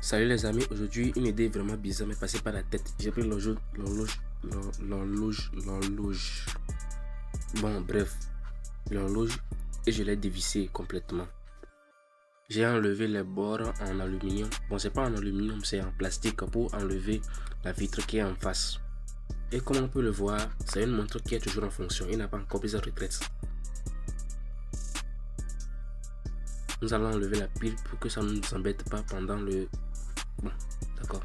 Salut les amis, aujourd'hui une idée vraiment bizarre m'est passée par la tête. J'ai pris l'horloge. Bon bref, l'horloge et je l'ai dévissé complètement. J'ai enlevé les bords en aluminium. Bon, c'est pas en aluminium, c'est en plastique pour enlever la vitre qui est en face. Et comme on peut le voir, c'est une montre qui est toujours en fonction. Il n'a pas encore pris sa retraite. Nous allons enlever la pile pour que ça ne nous embête pas pendant le... Bon, d'accord.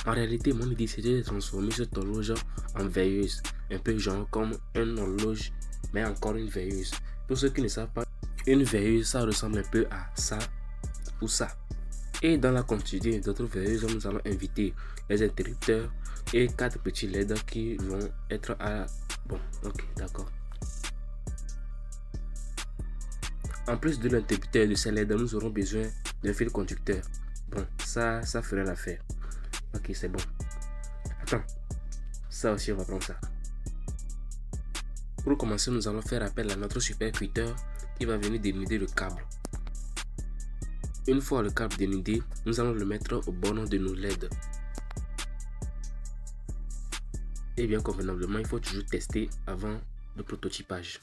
En réalité, mon idée c'était de transformer cette horloge en veilleuse. Un peu genre comme une horloge, mais encore une veilleuse. Pour ceux qui ne savent pas, une veilleuse, ça ressemble un peu à ça ou ça. Et dans la continuité d'autres veilleuses, nous allons inviter les interrupteurs et 4 petits LED qui vont être à... Bon, ok, d'accord. En plus de l'interrupteur et de ces LED, nous aurons besoin d'un fil conducteur. Bon, ça ferait l'affaire. Ok, c'est bon. Attends, ça aussi on va prendre ça. Pour commencer, nous allons faire appel à notre supercuteur qui va venir dénuder le câble. Une fois le câble dénudé, nous allons le mettre au borne de nos LED. Et bien convenablement, il faut toujours tester avant le prototypage.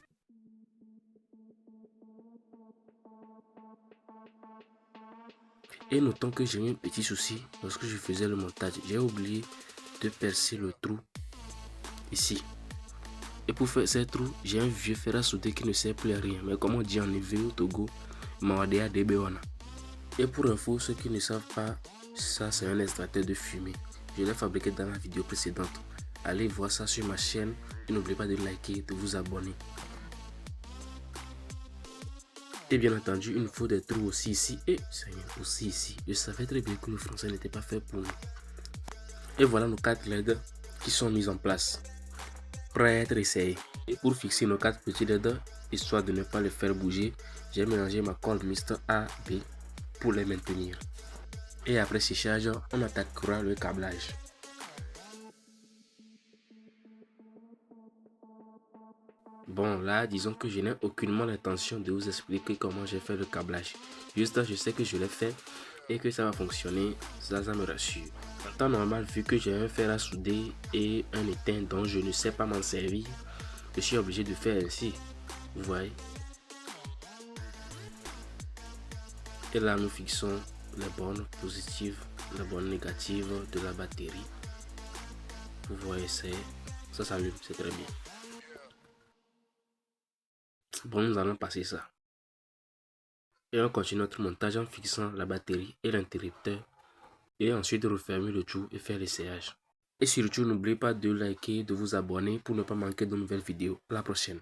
Et notons que j'ai eu un petit souci lorsque je faisais le montage. J'ai oublié de percer le trou ici. Et pour faire ces trous, j'ai un vieux fer à souder qui ne sert plus à rien. Mais comme on dit en éveil au Togo, Mawadea Debewana. Et pour info, ceux qui ne savent pas, ça c'est un extracteur de fumée. Je l'ai fabriqué dans la vidéo précédente. Allez voir ça sur ma chaîne et n'oubliez pas de liker, de vous abonner. Et bien entendu, il nous faut des trous aussi ici et aussi ici. Je savais très bien que le français n'était pas fait pour nous. Et voilà nos 4 LED qui sont mis en place, prêts à être essayés. Et pour fixer nos 4 petits LED, histoire de ne pas les faire bouger, j'ai mélangé ma colle mixte A, B pour les maintenir. Et après séchage, on attaquera le câblage. Bon là, disons que je n'ai aucunement l'intention de vous expliquer comment j'ai fait le câblage. Juste, je sais que je l'ai fait et que ça va fonctionner, ça me rassure. En temps normal, vu que j'ai un fer à souder et un étain dont je ne sais pas m'en servir, je suis obligé de faire ainsi. Vous voyez. Et là, nous fixons les bornes positives, les bornes négatives de la batterie. Vous voyez, ça s'allume, c'est très bien. Bon, nous allons passer ça. Et on continue notre montage en fixant la batterie et l'interrupteur. Et ensuite refermer le tout et faire l'essayage. Et surtout, n'oubliez pas de liker, de vous abonner pour ne pas manquer de nouvelles vidéos. À la prochaine.